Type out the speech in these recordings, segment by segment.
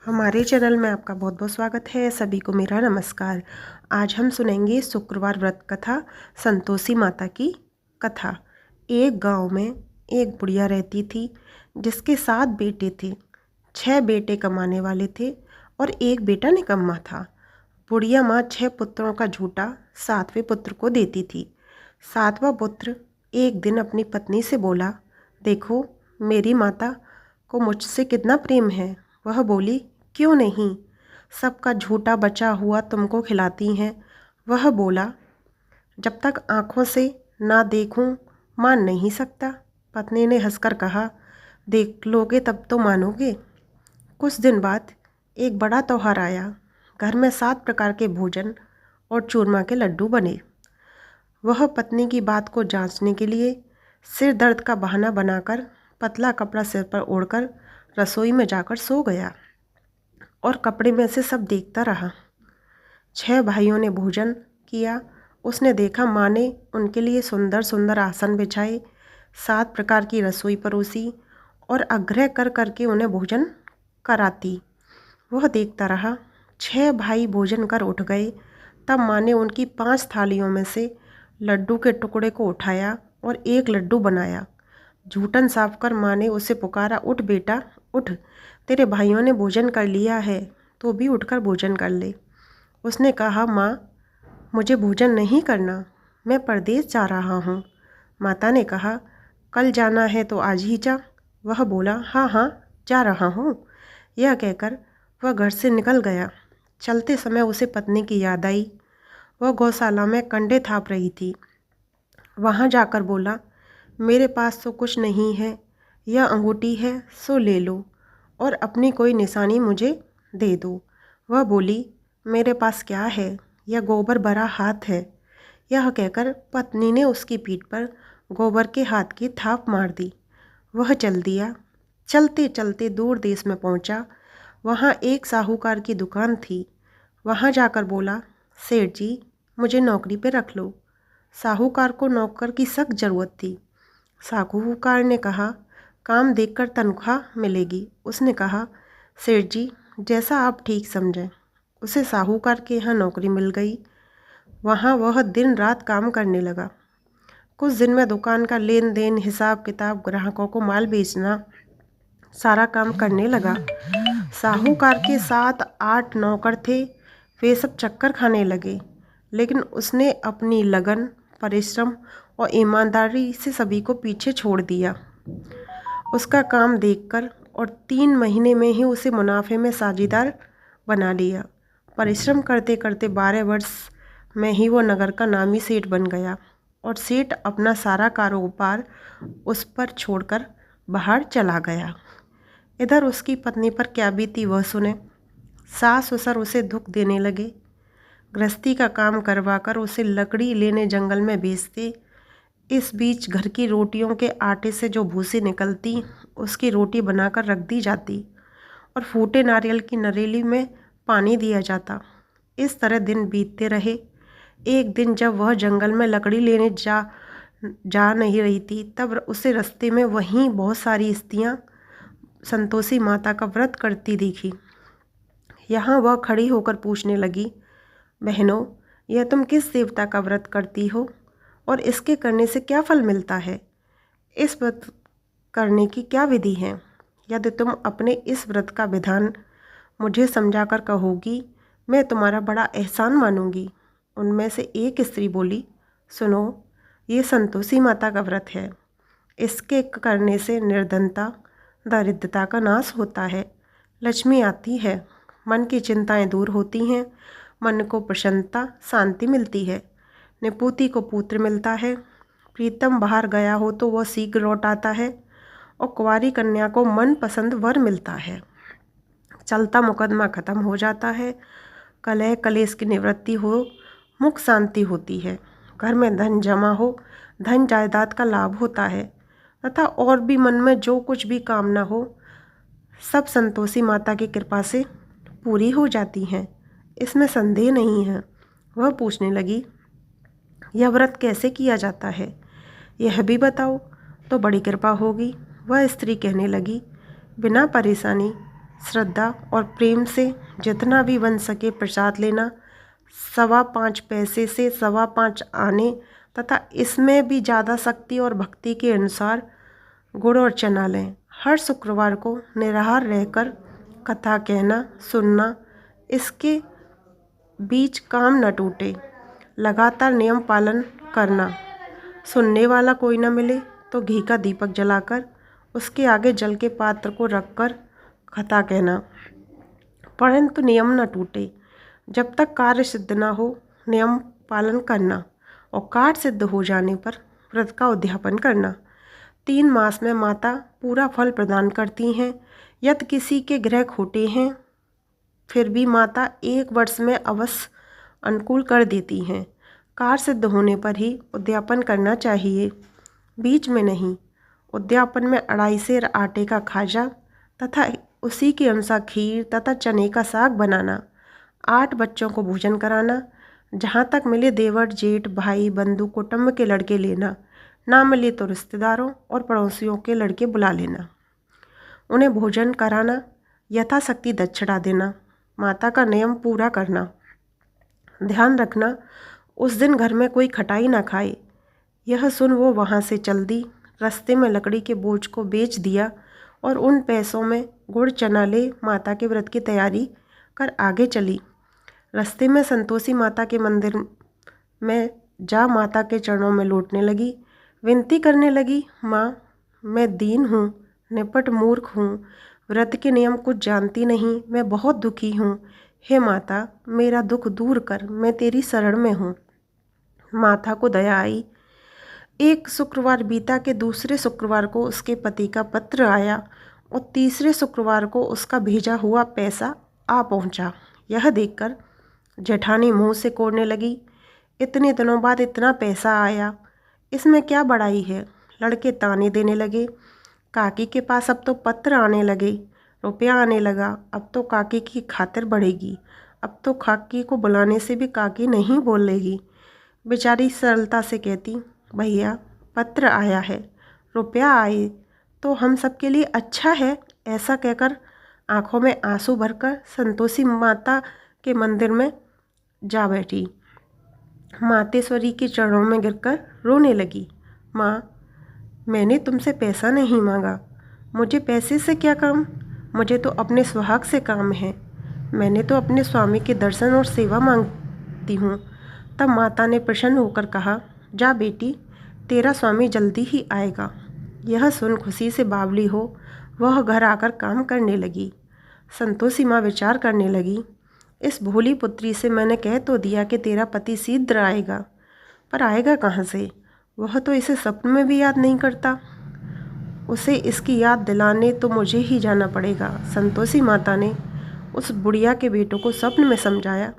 हमारे चैनल में आपका बहुत बहुत स्वागत है। सभी को मेरा नमस्कार। आज हम सुनेंगे शुक्रवार व्रत कथा, संतोषी माता की कथा। एक गांव में एक बुढ़िया रहती थी जिसके 7 बेटे थे। 6 बेटे कमाने वाले थे और एक बेटा निकम्मा था। बुढ़िया माँ 6 पुत्रों का झूठा 7वें पुत्र को देती थी। 7वां पुत्र एक दिन अपनी पत्नी से बोला, देखो मेरी माता को मुझसे कितना प्रेम है। वह बोली, क्यों नहीं, सबका झूठा बचा हुआ तुमको खिलाती हैं। वह बोला, जब तक आँखों से ना देखूं मान नहीं सकता। पत्नी ने हंसकर कहा, देख लोगे तब तो मानोगे। कुछ दिन बाद एक बड़ा त्योहार आया। घर में 7 प्रकार के भोजन और चूरमा के लड्डू बने। वह पत्नी की बात को जांचने के लिए सिर दर्द का बहाना बनाकर पतला कपड़ा सिर पर ओढ़कर रसोई में जाकर सो गया और कपड़े में से सब देखता रहा। 6 भाइयों ने भोजन किया। उसने देखा माँ ने उनके लिए सुंदर सुंदर आसन बिछाए, 7 प्रकार की रसोई परोसी और आग्रह कर करके उन्हें भोजन कराती। वह देखता रहा। 6 भाई भोजन कर उठ गए। तब माँ ने उनकी 5 थालियों में से लड्डू के टुकड़े को उठाया और एक लड्डू बनाया। जूठन साफ कर माँ ने उसे पुकारा, उठ बेटा उठ, तेरे भाइयों ने भोजन कर लिया है, तो भी उठकर भोजन कर ले। उसने कहा, माँ मुझे भोजन नहीं करना, मैं परदेश जा रहा हूँ। माता ने कहा, कल जाना है तो आज ही जा। वह बोला, हाँ हाँ जा रहा हूँ। यह कहकर वह घर से निकल गया। चलते समय उसे पत्नी की याद आई। वह गौशाला में कंडे थाप रही थी। वहाँ जाकर बोला, मेरे पास तो कुछ नहीं है, यह अंगूठी है सो ले लो और अपनी कोई निशानी मुझे दे दो। वह बोली, मेरे पास क्या है, यह गोबर भरा हाथ है। यह कहकर पत्नी ने उसकी पीठ पर गोबर के हाथ की थाप मार दी। वह चल दिया। चलते चलते दूर देश में पहुंचा। वहाँ एक साहूकार की दुकान थी। वहाँ जाकर बोला, सेठ जी मुझे नौकरी पे रख लो। साहूकार को नौकर की सख्त ज़रूरत थी। साहूकार ने कहा, काम देखकर तनख्वाह मिलेगी। उसने कहा, सेठ जी जैसा आप ठीक समझें। उसे साहूकार के यहाँ नौकरी मिल गई। वहाँ वह दिन रात काम करने लगा। कुछ दिन में दुकान का लेन देन, हिसाब किताब, ग्राहकों को माल बेचना, सारा काम करने लगा। साहूकार के 7-8 नौकर थे। वे सब चक्कर खाने लगे, लेकिन उसने अपनी लगन, परिश्रम और ईमानदारी से सभी को पीछे छोड़ दिया। उसका काम देखकर और 3 महीने में ही उसे मुनाफे में साझीदार बना लिया। परिश्रम करते करते 12 वर्ष में ही वो नगर का नामी सेठ बन गया और सेठ अपना सारा कारोबार उस पर छोड़कर बाहर चला गया। इधर उसकी पत्नी पर क्या बीती वह सुने। सास ससुर उसे दुख देने लगे। गृहस्थी का काम करवाकर उसे लकड़ी लेने जंगल में भेजते। इस बीच घर की रोटियों के आटे से जो भूसी निकलती, उसकी रोटी बनाकर रख दी जाती और फूटे नारियल की नरेली में पानी दिया जाता। इस तरह दिन बीतते रहे। एक दिन जब वह जंगल में लकड़ी लेने जा नहीं रही थी, तब उसे रास्ते में वहीं बहुत सारी स्त्रियाँ संतोषी माता का व्रत करती दिखी। यहाँ वह खड़ी होकर पूछने लगी, बहनों यह तुम किस देवता का व्रत करती हो और इसके करने से क्या फल मिलता है? इस व्रत करने की क्या विधि है? यदि तुम अपने इस व्रत का विधान मुझे समझाकर कहोगी, मैं तुम्हारा बड़ा एहसान मानूंगी। उनमें से एक स्त्री बोली, सुनो, ये संतोषी माता का व्रत है। इसके करने से निर्धनता, दारिद्रता का नाश होता है, लक्ष्मी आती है, मन की चिंताएं दूर होती हैं, मन को प्रसन्नता, शांति मिलती है, निपुति को पुत्र मिलता है, प्रीतम बाहर गया हो तो वह शीघ्र लौट आता है और कुंवारी कन्या को मन पसंद वर मिलता है, चलता मुकदमा खत्म हो जाता है, कलह कलेश की निवृत्ति हो, मुख शांति होती है, घर में धन जमा हो, धन जायदाद का लाभ होता है तथा और भी मन में जो कुछ भी कामना हो सब संतोषी माता की कृपा से पूरी हो जाती हैं। इसमें संदेह नहीं है। वह पूछने लगी, यह व्रत कैसे किया जाता है, यह भी बताओ तो बड़ी कृपा होगी। वह स्त्री कहने लगी, बिना परेशानी श्रद्धा और प्रेम से जितना भी बन सके प्रसाद लेना। 5.25 पैसे से 5.25 आने तथा इसमें भी ज़्यादा शक्ति और भक्ति के अनुसार गुड़ और चना लें। हर शुक्रवार को निराहार रहकर कथा कहना सुनना। इसके बीच काम न टूटे। लगातार नियम पालन करना। सुनने वाला कोई न मिले तो घी का दीपक जलाकर उसके आगे जल के पात्र को रखकर कथा कहना, परंतु नियम न टूटे। जब तक कार्य सिद्ध न हो नियम पालन करना और कार्य सिद्ध हो जाने पर व्रत का उद्यापन करना। 3 मास में माता पूरा फल प्रदान करती हैं। यदि किसी के ग्रह खोटे हैं फिर भी माता 1 वर्ष में अवश्य अनुकूल कर देती हैं। कार्य सिद्ध होने पर ही उद्यापन करना चाहिए, बीच में नहीं। उद्यापन में 2.5 सेर आटे का खाजा तथा उसी के अनुसार खीर तथा चने का साग बनाना। 8 बच्चों को भोजन कराना। जहाँ तक मिले देवर जेठ भाई बंधु कुटुंब के लड़के लेना, ना मिले तो रिश्तेदारों और पड़ोसियों के लड़के बुला लेना। उन्हें भोजन कराना, यथाशक्ति दक्षिणा देना। माता का नियम पूरा करना। ध्यान रखना उस दिन घर में कोई खटाई ना खाए। यह सुन वो वहाँ से चल दी। रास्ते में लकड़ी के बोझ को बेच दिया और उन पैसों में गुड़ चना ले माता के व्रत की तैयारी कर आगे चली। रास्ते में संतोषी माता के मंदिर में जा माता के चरणों में लौटने लगी। विनती करने लगी, माँ मैं दीन हूँ, निपट मूर्ख हूँ, व्रत के नियम कुछ जानती नहीं, मैं बहुत दुखी हूँ। हे माता मेरा दुख दूर कर, मैं तेरी शरण में हूँ। माता को दया आई। एक शुक्रवार बीता के दूसरे शुक्रवार को उसके पति का पत्र आया और तीसरे शुक्रवार को उसका भेजा हुआ पैसा आ पहुँचा। यह देखकर जेठानी मुँह से कोड़ने लगी, इतने दिनों बाद इतना पैसा आया, इसमें क्या बड़ाई है। लड़के ताने देने लगे। काकी के पास अब तो पत्र आने लगे, रुपया आने लगा, अब तो काकी की खातिर बढ़ेगी, अब तो काकी को बुलाने से भी काकी नहीं बोलेगी। बेचारी सरलता से कहती, भैया पत्र आया है, रुपया आए तो हम सबके लिए अच्छा है। ऐसा कहकर आंखों में आंसू भरकर संतोषी माता के मंदिर में जा बैठी। मातेश्वरी के चरणों में गिरकर रोने लगी। माँ मैंने तुमसे पैसा नहीं मांगा, मुझे पैसे से क्या काम, मुझे तो अपने सुहाग से काम है। मैंने तो अपने स्वामी के दर्शन और सेवा मांगती हूँ। तब माता ने प्रसन्न होकर कहा, जा बेटी तेरा स्वामी जल्दी ही आएगा। यह सुन खुशी से बावली हो वह घर आकर काम करने लगी। संतोषी माँ विचार करने लगी, इस भोली पुत्री से मैंने कह तो दिया कि तेरा पति शीघ्र आएगा, पर आएगा कहाँ से, वह तो इसे सपने में भी याद नहीं करता। उसे इसकी याद दिलाने तो मुझे ही जाना पड़ेगा। संतोषी माता ने उस बुढ़िया के बेटों को स्वप्न में समझाया,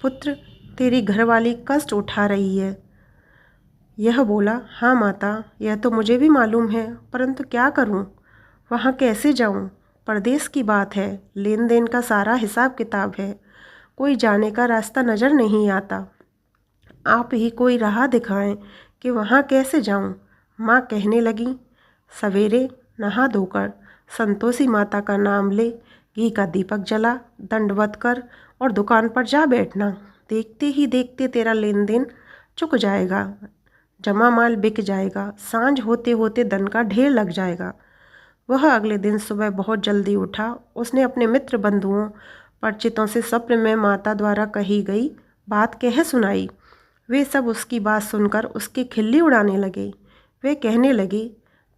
पुत्र तेरी घरवाली कष्ट उठा रही है। यह बोला, हाँ माता यह तो मुझे भी मालूम है, परंतु क्या करूं, वहाँ कैसे जाऊं, परदेश की बात है, लेन देन का सारा हिसाब किताब है, कोई जाने का रास्ता नज़र नहीं आता। आप ही कोई राह दिखाएं कि वहाँ कैसे जाऊं। माँ कहने लगी, सवेरे नहा धोकर संतोषी माता का नाम ले, घी का दीपक जला, दंडवत कर और दुकान पर जा बैठना। देखते ही देखते तेरा लेन देन चुक जाएगा, जमा माल बिक जाएगा, सांझ होते होते धन का ढेर लग जाएगा। वह अगले दिन सुबह बहुत जल्दी उठा। उसने अपने मित्र बंधुओं परिचितों से स्वप्न में माता द्वारा कही गई बात कह सुनाई। वे सब उसकी बात सुनकर उसकी खिल्ली उड़ाने लगे। वे कहने लगे,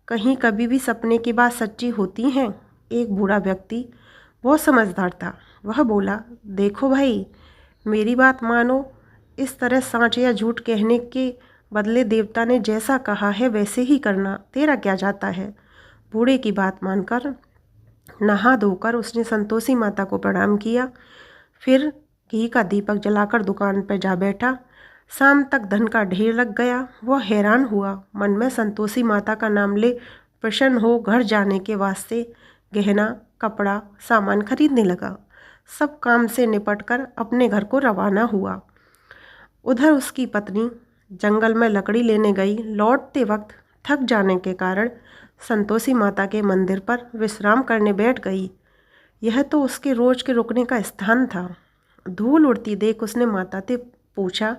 कहीं कभी भी सपने की बात सच्ची होती है। एक बूढ़ा व्यक्ति बहुत समझदार था। वह बोला, देखो भाई मेरी बात मानो, इस तरह सांच या झूठ कहने के बदले देवता ने जैसा कहा है वैसे ही करना, तेरा क्या जाता है। बूढ़े की बात मानकर नहा धोकर उसने संतोषी माता को प्रणाम किया। फिर घी का दीपक जलाकर दुकान पर जा बैठा। शाम तक धन का ढेर लग गया। वह हैरान हुआ, मन में संतोषी माता का नाम ले प्रसन्न हो घर जाने के वास्ते गहना कपड़ा सामान खरीदने लगा। सब काम से निपटकर अपने घर को रवाना हुआ। उधर उसकी पत्नी जंगल में लकड़ी लेने गई। लौटते वक्त थक जाने के कारण संतोषी माता के मंदिर पर विश्राम करने बैठ गई। यह तो उसके रोज के रुकने का स्थान था। धूल उड़ती देख उसने माता से पूछा,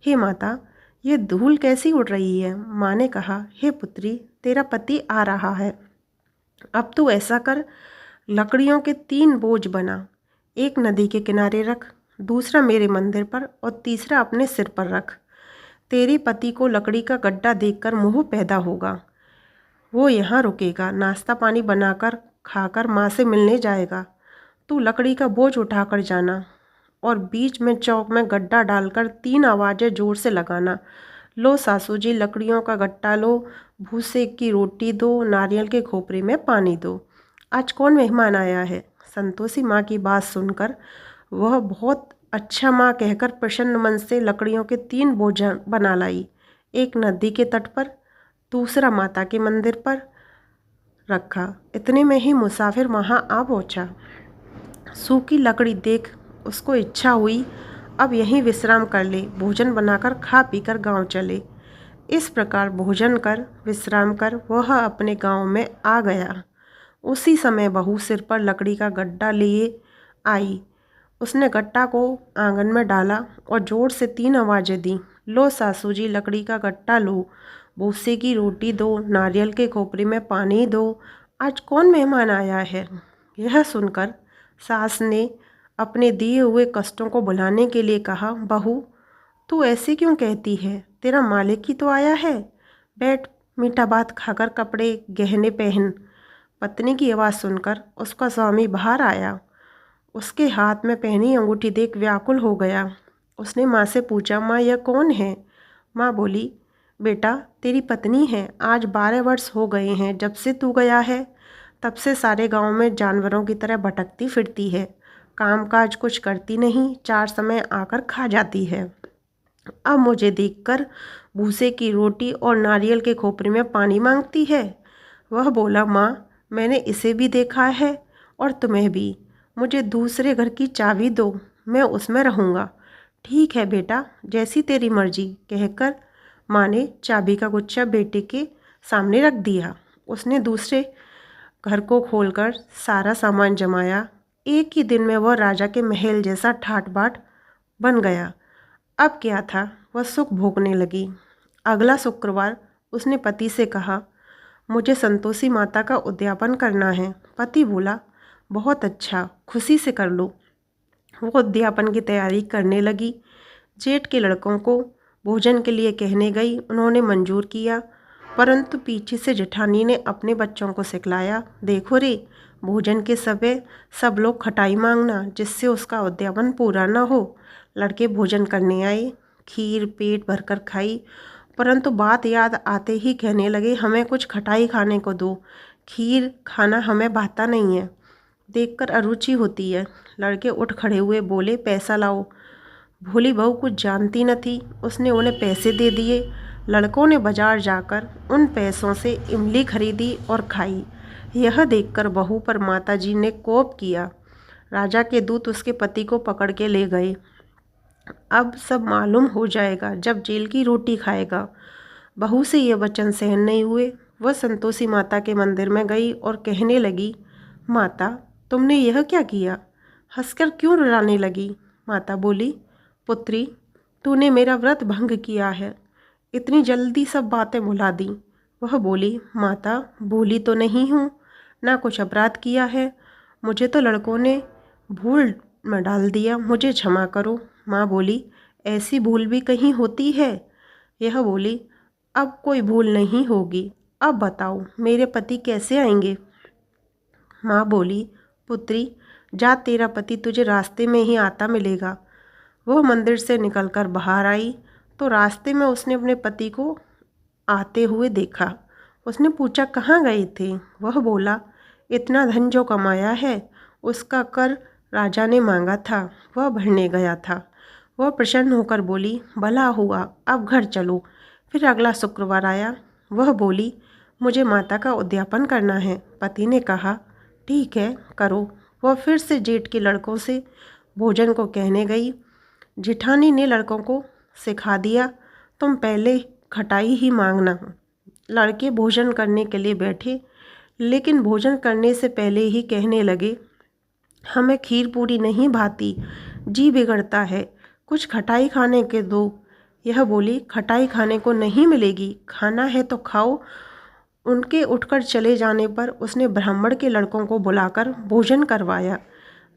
हे माता, ये धूल कैसी उड़ रही है? माँ ने कहा, हे पुत्री, तेरा पति आ रहा है। अब तू ऐसा कर, लकड़ियों के 3 बोझ बना। एक नदी के किनारे रख, दूसरा मेरे मंदिर पर और तीसरा अपने सिर पर रख। तेरे पति को लकड़ी का गड्ढा देखकर मोह पैदा होगा। वो यहाँ रुकेगा, नाश्ता पानी बनाकर खाकर माँ से मिलने जाएगा। तू लकड़ी का बोझ उठाकर जाना और बीच में चौक में गड्ढा डालकर 3 आवाज़ें जोर से लगाना। लो सासू जी, लकड़ियों का गट्टा लो, भूसे की रोटी दो, नारियल के खोपरे में पानी दो। आज कौन मेहमान आया है? संतोषी माँ की बात सुनकर वह बहुत अच्छा माँ कहकर प्रसन्न मन से लकड़ियों के 3 बोझ बना लाई। एक नदी के तट पर, दूसरा माता के मंदिर पर रखा। इतने में ही मुसाफिर वहाँ आ पहुँचा। सूखी लकड़ी देख उसको इच्छा हुई अब यहीं विश्राम कर ले, भोजन बनाकर खा पीकर गांव चले। इस प्रकार भोजन कर विश्राम कर वह अपने गांव में आ गया। उसी समय बहू सिर पर लकड़ी का गड्ढा लिए आई। उसने गट्टा को आंगन में डाला और जोर से 3 आवाज़ें दी। लो सासू जी, लकड़ी का गट्टा लो, भूसे की रोटी दो, नारियल के खोपरे में पानी दो। आज कौन मेहमान आया है? यह सुनकर सास ने अपने दिए हुए कष्टों को भुलाने के लिए कहा, बहू, तू ऐसे क्यों कहती है? तेरा मालिक ही तो आया है। बैठ, मीठा भात खाकर कपड़े गहने पहन। पत्नी की आवाज़ सुनकर उसका स्वामी बाहर आया। उसके हाथ में पहनी अंगूठी देख व्याकुल हो गया। उसने माँ से पूछा, माँ, यह कौन है? माँ बोली, बेटा, तेरी पत्नी है। आज 12 वर्ष हो गए हैं जब से तू गया है। तब से सारे गांव में जानवरों की तरह भटकती फिरती है। काम काज कुछ करती नहीं, 4 समय आकर खा जाती है। अब मुझे देखकर भूसे की रोटी और नारियल के खोपरे में पानी मांगती है। वह बोला, माँ, मैंने इसे भी देखा है और तुम्हें भी। मुझे दूसरे घर की चाबी दो, मैं उसमें रहूँगा। ठीक है बेटा, जैसी तेरी मर्जी, कहकर माँ ने चाबी का गुच्छा बेटे के सामने रख दिया। उसने दूसरे घर को खोलकर सारा सामान जमाया। एक ही दिन में वह राजा के महल जैसा ठाट बाट बन गया। अब क्या था, वह सुख भोगने लगी। अगला शुक्रवार उसने पति से कहा, मुझे संतोषी माता का उद्यापन करना है। पति बोला, बहुत अच्छा, खुशी से कर लो। वो उद्यापन की तैयारी करने लगी। जेठ के लड़कों को भोजन के लिए कहने गई। उन्होंने मंजूर किया, परंतु पीछे से जेठानी ने अपने बच्चों को सिखलाया, देखो रे, भोजन के समय सब लोग खटाई मांगना, जिससे उसका उद्यापन पूरा न हो। लड़के भोजन करने आए, खीर पेट भरकर खाई, परंतु बात याद आते ही कहने लगे, हमें कुछ खटाई खाने को दो, खीर खाना हमें भाता नहीं है, देखकर अरुचि होती है। लड़के उठ खड़े हुए, बोले, पैसा लाओ। भोली बहू कुछ जानती न थी, उसने उन्हें पैसे दे दिए। लड़कों ने बाजार जाकर उन पैसों से इमली खरीदी और खाई। यह देखकर बहू पर माताजी ने कोप किया। राजा के दूत उसके पति को पकड़ के ले गए। अब सब मालूम हो जाएगा जब जेल की रोटी खाएगा। बहू से ये वचन सहन नहीं हुए। वह संतोषी माता के मंदिर में गई और कहने लगी, माता, तुमने यह क्या किया? हंसकर क्यों रुलाने लगी? माता बोली, पुत्री, तूने मेरा व्रत भंग किया है। इतनी जल्दी सब बातें भुला दी। वह बोली, माता, भूली तो नहीं हूँ, ना कुछ अपराध किया है। मुझे तो लड़कों ने भूल में डाल दिया, मुझे क्षमा करो। माँ बोली, ऐसी भूल भी कहीं होती है? यह बोली, अब कोई भूल नहीं होगी। अब बताओ, मेरे पति कैसे आएंगे? माँ बोली, पुत्री, जा, तेरा पति तुझे रास्ते में ही आता मिलेगा। वह मंदिर से निकलकर बाहर आई तो रास्ते में उसने अपने पति को आते हुए देखा। उसने पूछा, कहाँ गए थे? वह बोला, इतना धन जो कमाया है उसका कर राजा ने मांगा था, वह भरने गया था। वह प्रसन्न होकर बोली, भला हुआ, अब घर चलो। फिर अगला शुक्रवार आया। वह बोली, मुझे माता का उद्यापन करना है। पति ने कहा, ठीक है, करो। वह फिर से जेठ के लड़कों से भोजन को कहने गई। जेठानी ने लड़कों को सिखा दिया, तुम पहले खटाई ही मांगना। लड़के भोजन करने के लिए बैठे, लेकिन भोजन करने से पहले ही कहने लगे, हमें खीर पूरी नहीं भाती, जी बिगड़ता है, कुछ खटाई खाने के दो। यह बोली, खटाई खाने को नहीं मिलेगी, खाना है तो खाओ। उनके उठकर चले जाने पर उसने ब्राह्मण के लड़कों को बुलाकर भोजन करवाया।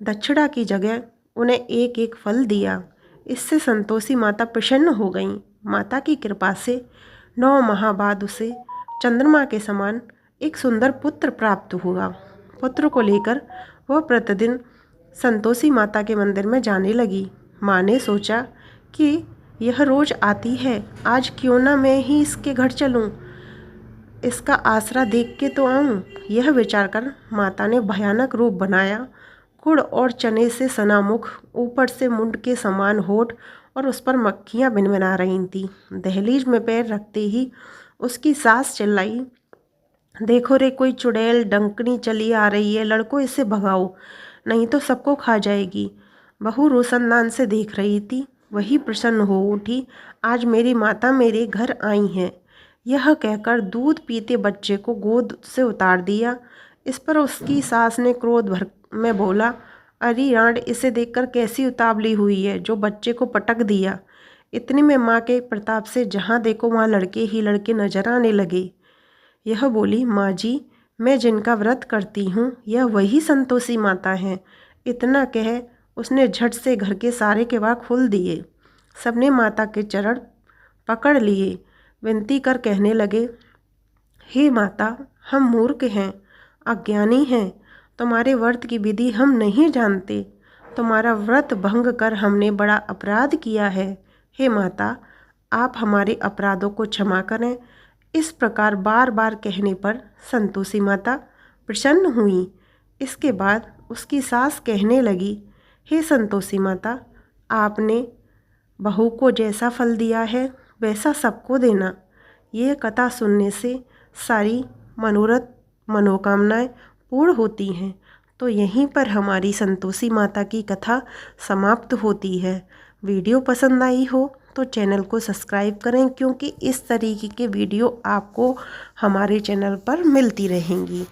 दक्षिणा की जगह उन्हें एक एक फल दिया। इससे संतोषी माता प्रसन्न हो गईं। माता की कृपा से 9 माह बाद उसे चंद्रमा के समान एक सुंदर पुत्र प्राप्त हुआ। पुत्र को लेकर वह प्रतिदिन संतोषी माता के मंदिर में जाने लगी। माँ ने सोचा कि यह रोज आती है, आज क्यों ना मैं ही इसके घर चलूं, इसका आसरा देख के तो आऊं। यह विचार कर माता ने भयानक रूप बनाया। गुड़ और चने से सना मुख, ऊपर से मुंड के समान होठ और उस पर मक्खियां भिनभिना रही थीं। दहलीज में पैर रखते ही उसकी सास चिल्लाई, देखो रे, कोई चुड़ैल डंकनी चली आ रही है, लड़को इसे भगाओ, नहीं तो सबको खा जाएगी। बहू रोशनदान से देख रही थी, वही प्रसन्न हो उठी, आज मेरी माता मेरे घर आई हैं। यह कहकर दूध पीते बच्चे को गोद से उतार दिया। इस पर उसकी सास ने क्रोध भर में बोला, अरे रांड, इसे देखकर कैसी उतावली हुई है, जो बच्चे को पटक दिया। इतनी में माँ के प्रताप से जहाँ देखो वहाँ लड़के ही लड़के नजर आने लगे। यह बोली, माँ जी, मैं जिनका व्रत करती हूँ यह वही संतोषी माता हैं। इतना कह उसने झट से घर के सारे किवाड़ खोल दिए। सबने माता के चरण पकड़ लिए, विनती कर कहने लगे, हे माता, हम मूर्ख हैं, अज्ञानी हैं, तुम्हारे व्रत की विधि हम नहीं जानते, तुम्हारा व्रत भंग कर हमने बड़ा अपराध किया है। हे माता, आप हमारे अपराधों को क्षमा करें। इस प्रकार बार बार कहने पर संतोषी माता प्रसन्न हुई। इसके बाद उसकी सास कहने लगी, हे संतोषी माता, आपने बहू को जैसा फल दिया है वैसा सबको देना। ये कथा सुनने से सारी मनोकामनाएं पूर्ण होती हैं। तो यहीं पर हमारी संतोषी माता की कथा समाप्त होती है। वीडियो पसंद आई हो तो चैनल को सब्सक्राइब करें, क्योंकि इस तरीके के वीडियो आपको हमारे चैनल पर मिलती रहेंगी।